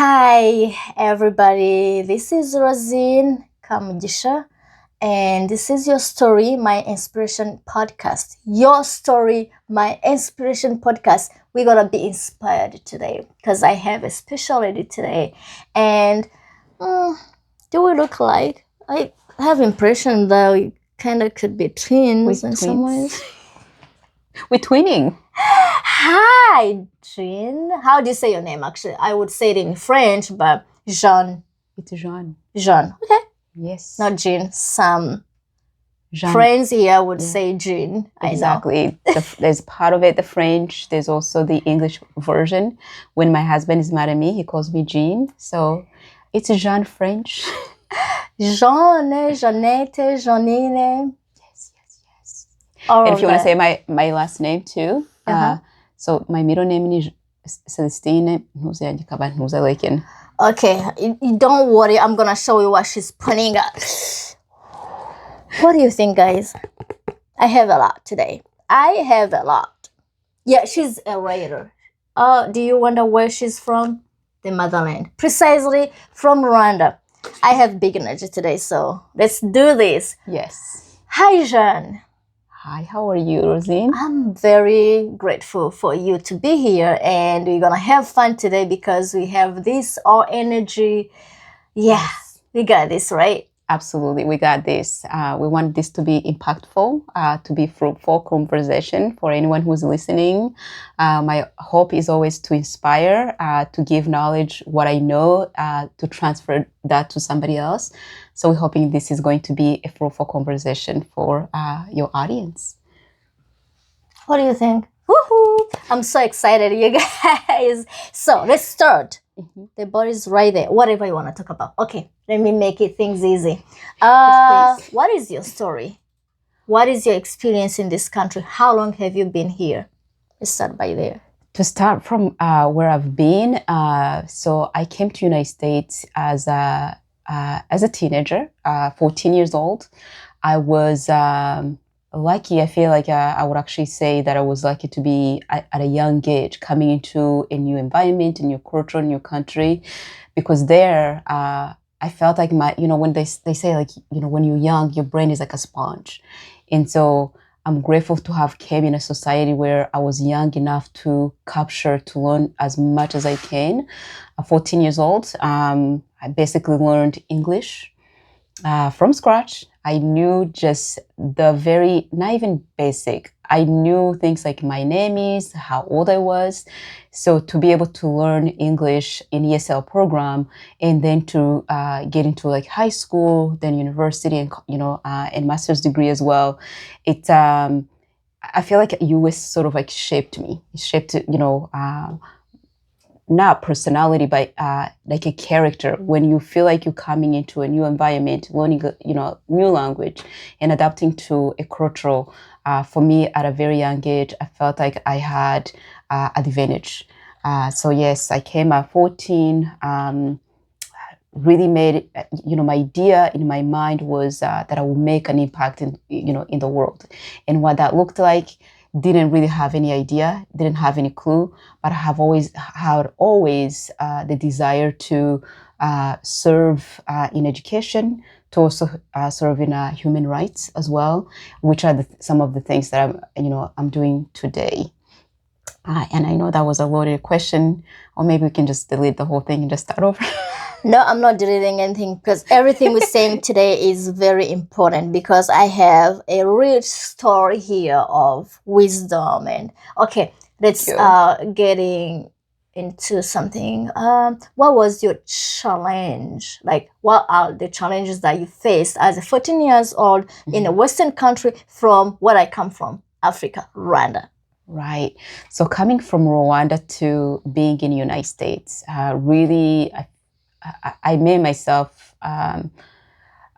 Hi, everybody. This is Rosine Kamugisha, and this is your story, my inspiration podcast. Your story, my inspiration podcast. We're gonna be inspired today because I have a special lady today. And mm, do we look like? I have impression that we kind of could be twins in some ways. We're twinning. Hi, Jeanne. How do you say your name? Actually, I would say it in French, but Jeanne. It's Jeanne. Jeanne. Okay. Yes. Not Jean. Some Jeanne. friends here would say Jean. Exactly. There's part of it, the French. There's also the English version. When my husband is mad at me, he calls me Jean. So it's Jeanne French. Jeanne, Jeannette, Jeannine. Yes. And if you want to say my last name too. So my middle name is Celestine Lakin. Okay, don't worry. I'm going to show you what she's putting at. What do you think, guys? I have a lot today. I have a lot. Yeah, she's a writer. Do you wonder where she's from? The motherland. Precisely from Rwanda. I have big energy today, so let's do this. Yes. Hi, Jeanne. Hi, how are you, Rosine? I'm very grateful for you to be here, and we're gonna have fun today because we have this all energy. Yeah, we got this, right? Absolutely, we got this. We want this to be impactful, to be fruitful conversation for anyone who's listening. My hope is always to inspire, to give knowledge, what I know, to transfer that to somebody else. So we're hoping this is going to be a fruitful conversation for your audience. What do you think? Woohoo! I'm so excited, you guys. So let's start. The body's right there. Whatever you want to talk about. Okay, let me make it things easy. Yes, what is your story? What is your experience in this country? How long have you been here? Let's start by there. To start from where I've been, so I came to United States as a teenager, 14 years old. I was lucky. I feel like I would actually say that I was lucky to be at a young age coming into a new environment, a new culture, a new country, because there I felt like when they say like, when you're young, your brain is like a sponge. And so I'm grateful to have came in a society where I was young enough to capture, to learn as much as I can. At 14 years old, I basically learned English from scratch. I knew just the not even basic. I knew things like my name is, how old I was. So to be able to learn English in ESL program and then to get into like high school, then university and, and master's degree as well. I feel like US sort of like shaped me. It shaped, not personality, but like a character. When you feel like you're coming into a new environment, learning, new language and adapting to a cultural, for me at a very young age, I felt like I had advantage. So yes, I came at 14, really made, my idea in my mind was that I would make an impact in the world. And what that looked like, didn't really have any idea, didn't have any clue, but I have always had the desire to serve in education, to also serve in human rights as well, which are some of the things that I'm doing today. And I know that was a loaded question, or maybe we can just delete the whole thing and just start over. No, I'm not deleting anything because everything we're saying today is very important because I have a rich story here of wisdom. And okay, let's getting into something. What was your challenge? Like, what are the challenges that you faced as a 14 years old in a Western country from where I come from, Africa, Rwanda? Right. So coming from Rwanda to being in the United States, really, I made myself, I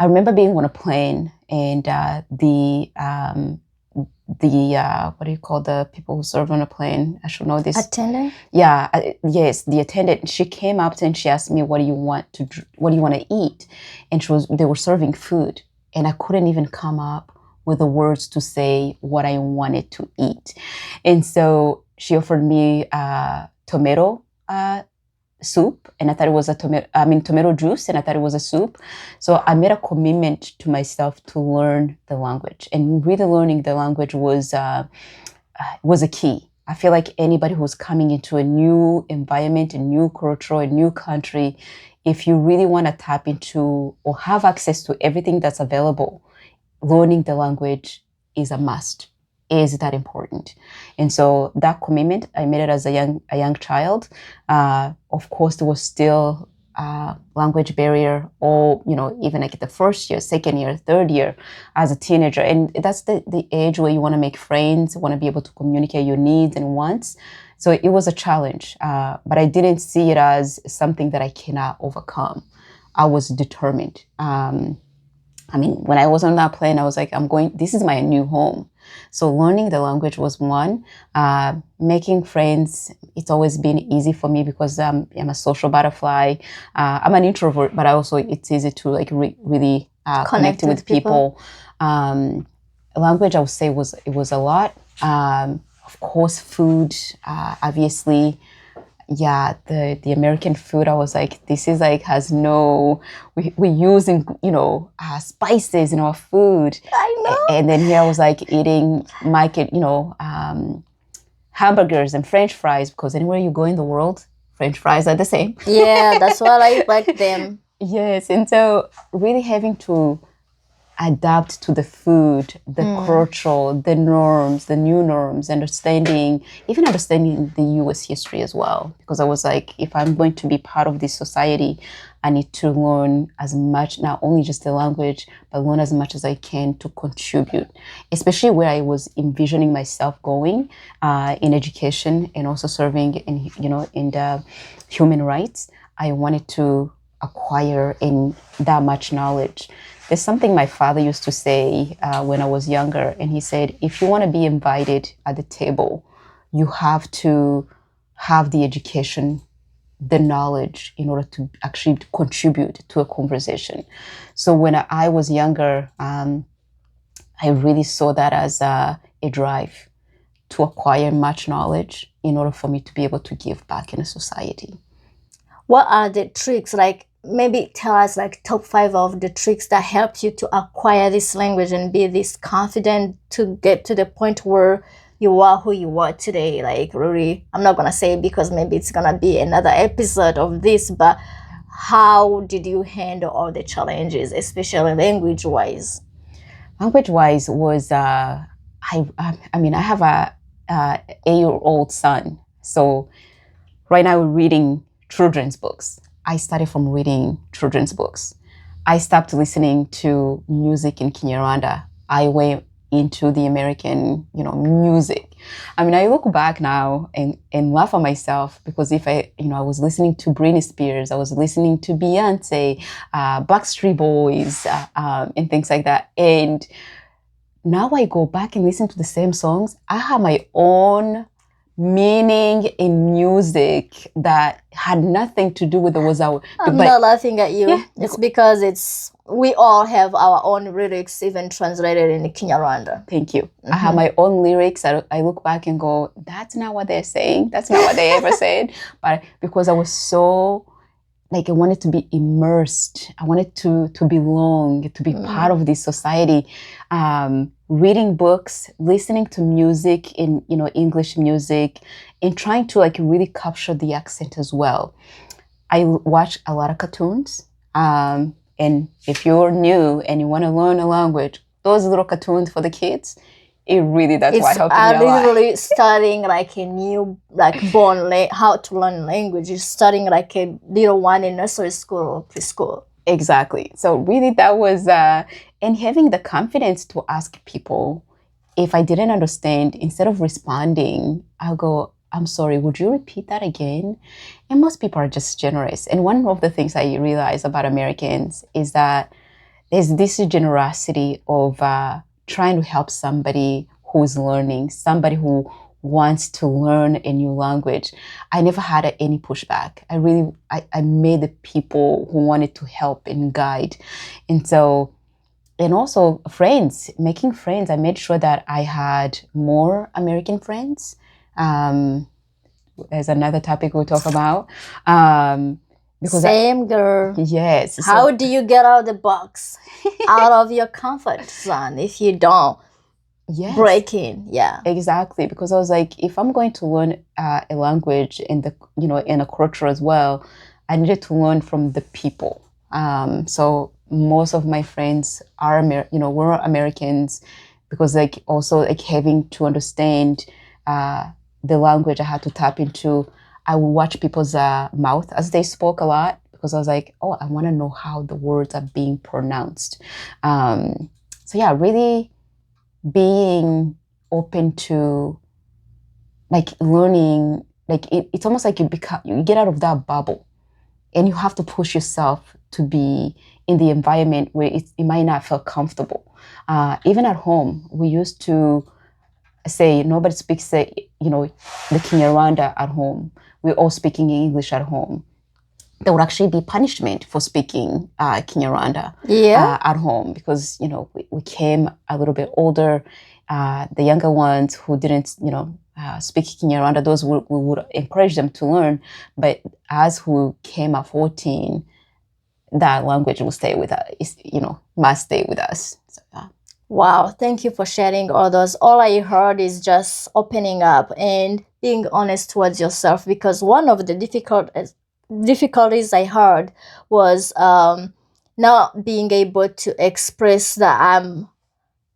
remember being on a plane and the what do you call the people who serve on a plane? I should know this. Attendant? Yeah, yes, the attendant. She came up and she asked me, what do you want to eat? And they were serving food and I couldn't even come up with the words to say what I wanted to eat. And so she offered me tomato soup, and I thought it was tomato juice, and I thought it was a soup. So I made a commitment to myself to learn the language, and really learning the language was a key. I feel like anybody who's coming into a new environment, a new culture, a new country, if you really want to tap into or have access to everything that's available, learning the language is a must. Is that important? And so that commitment, I made it as a young child. Of course, there was still language barrier, or even like the first year, second year, third year, as a teenager, and that's the age where you want to make friends, want to be able to communicate your needs and wants. So it was a challenge, but I didn't see it as something that I cannot overcome. I was determined. When I was on that plane, I was like, this is my new home. So learning the language was one. Making friends, it's always been easy for me because I'm a social butterfly. I'm an introvert, but it's easy to like really connect with people. Language, I would say, it was a lot. Of course, food, obviously. Yeah, the American food, I was like, this is like we're using, spices in our food. I know. And then here I was like eating hamburgers and French fries, because anywhere you go in the world, French fries are the same. Yeah, that's why I like them. Yes, and so really having to adapt to the food, the cultural, the norms, the new norms, understanding the US history as well. Because I was like, if I'm going to be part of this society, I need to learn as much, not only just the language, but learn as much as I can to contribute, especially where I was envisioning myself going in education and also serving in the human rights. I wanted to acquire in that much knowledge. There's something my father used to say when I was younger, and he said, if you want to be invited at the table, you have to have the education, the knowledge in order to actually contribute to a conversation. So when I was younger, I really saw that as a drive to acquire much knowledge in order for me to be able to give back in a society. What are the tricks? Like, maybe tell us like top 5 of the tricks that helped you to acquire this language and be this confident to get to the point where you are who you are today. Like, really, I'm not gonna say, because maybe it's gonna be another episode of this, but how did you handle all the challenges, especially language wise? Language wise was I have a 8-year-old son, so right now we're reading children's books. I started from reading children's books. I stopped listening to music in Kinyarwanda. I went into the American, music. I look back now and laugh at myself, because if I was listening to Britney Spears, I was listening to Beyonce, Backstreet Boys, and things like that. And now I go back and listen to the same songs. I have my own meaning in music that had nothing to do with the words. I'm not laughing at you. Yeah. It's because we all have our own lyrics, even translated in Kinyarwanda. Thank you. I have my own lyrics. I look back and go, that's not what they're saying. That's not what they ever said. But because I was so, I wanted to be immersed. I wanted to belong, to be part of this society. Reading books, listening to music in, English music, and trying to really capture the accent as well. I watch a lot of cartoons. And if you're new and you want to learn a language, those little cartoons for the kids, that's why helping me a lot. Literally studying like a new, how to learn language. You're studying like a little one in nursery school or preschool. Exactly. So really that was, and having the confidence to ask people, if I didn't understand, instead of responding, I'll go, I'm sorry, would you repeat that again? And most people are just generous. And one of the things I realize about Americans is that there's this generosity of trying to help somebody who's learning, somebody who wants to learn a new language. I never had any pushback. I made the people who wanted to help and guide. And also making friends. I made sure that I had more American friends. is another topic we'll talk about. Because Same girl. Yes. How do you get out of the box, out of your comfort zone if you don't break in? Yeah. Exactly. Because I was like, if I'm going to learn a language in the, in a culture as well, I needed to learn from the people. So most of my friends are, we're Americans, because like also like having to understand the language I had to tap into. I would watch people's mouth as they spoke a lot, because I was like, oh, I want to know how the words are being pronounced. So yeah, really being open to like learning, like it's almost like you get out of that bubble, and you have to push yourself to be in the environment where it might not feel comfortable. Even at home, we used to say nobody speaks the Kinyarwanda at home. We're all speaking English at home. There would actually be punishment for speaking Kinyarwanda at home, because we came a little bit older. The younger ones who didn't speak Kinyarwanda, those we would encourage them to learn. But as we came at 14, that language will stay with us. Must stay with us. So, wow, thank you for sharing all those. All I heard is just opening up and being honest towards yourself, because one of the difficulties I heard was not being able to express that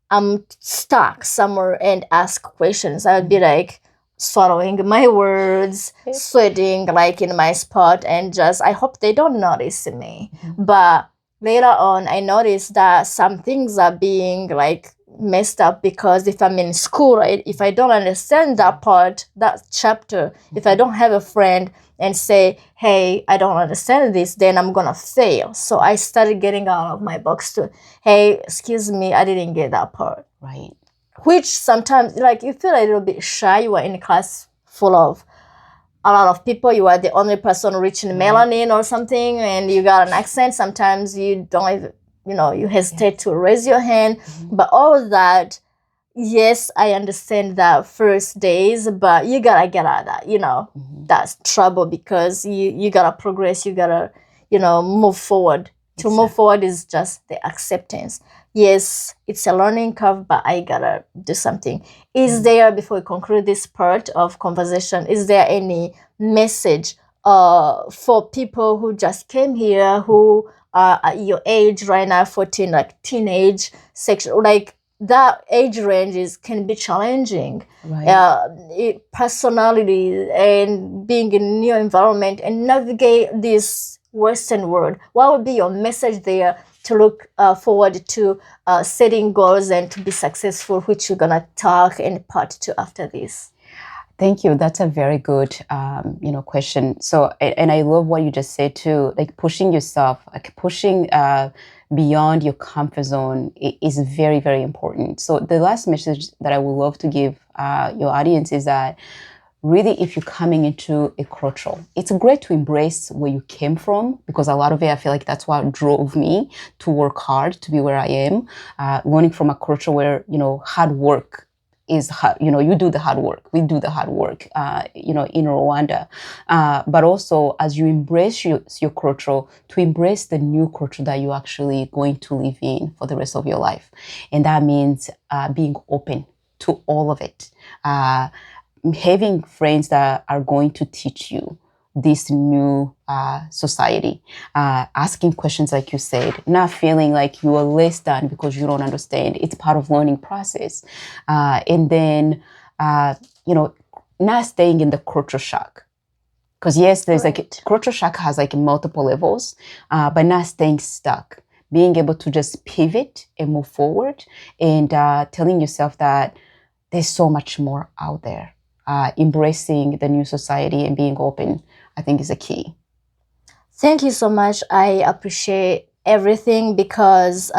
I'm stuck somewhere and ask questions. I would be like swallowing my words, sweating like in my spot, and just I hope they don't notice me. But later on, I noticed that some things are being like messed up, because if I'm in school, right, if I don't understand that part, that chapter, if I don't have a friend and say, hey, I don't understand this, then I'm gonna fail. So I started getting out of my box to, hey, excuse me, I didn't get that part. Right. Which sometimes, like, you feel a little bit shy. You are in a class full of a lot of people. You are the only person reaching melanin or something, and you got an accent. Sometimes you don't even, you hesitate to raise your hand. But all of that, yes, I understand that first days, but you gotta get out of that, that's trouble, because you gotta progress, you gotta, move forward. To move forward is just the acceptance. Yes, it's a learning curve, but I gotta do something. Is there, before we conclude this part of conversation, is there any message for people who just came here, who are at your age right now, 14, like teenage, sexual, like that age ranges can be challenging. Personality and being in a new environment and navigate this Western world. What would be your message there to look forward to setting goals and to be successful, which you're gonna talk in part 2 after this? Thank you. That's a very good, question. So, and I love what you just said too, like pushing yourself, like pushing beyond your comfort zone is very, very important. So the last message that I would love to give your audience is that really, if you're coming into a culture, it's great to embrace where you came from, because a lot of it, I feel like that's what drove me to work hard to be where I am, learning from a culture where, hard work is hard. You do the hard work. We do the hard work, in Rwanda. But also, as you embrace your culture, to embrace the new culture that you're actually going to live in for the rest of your life. And that means being open to all of it. Having friends that are going to teach you this new society, asking questions like you said, not feeling like you are less than because you don't understand. It's part of learning process. And then, not staying in the culture shock. Because yes, there's culture shock has like multiple levels, but not staying stuck. Being able to just pivot and move forward, and telling yourself that there's so much more out there. Embracing the new society and being open, I think, is a key. Thank you so much. I appreciate everything, because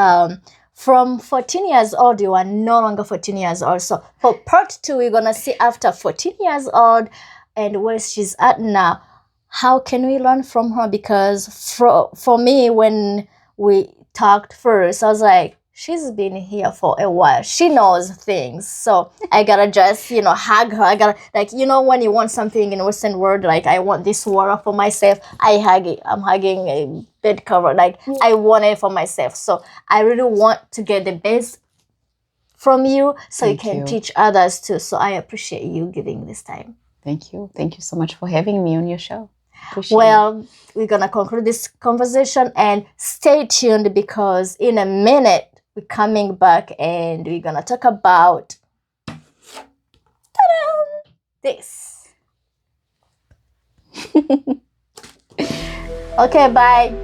from 14 years old, you are no longer 14 years old. So for part 2, we're going to see after 14 years old and where she's at now. How can we learn from her? Because for me, when we talked first, I was like, she's been here for a while. She knows things. So I gotta just, hug her. I gotta, like, when you want something in Western world, like, I want this water for myself, I hug it. I'm hugging a bed cover. Like, I want it for myself. So I really want to get the best from you so you can teach others too. So I appreciate you giving this time. Thank you. Thank you so much for having me on your show. Well, we're going to conclude this conversation and stay tuned because in a minute, we're coming back and we're going to talk about this. Okay, bye.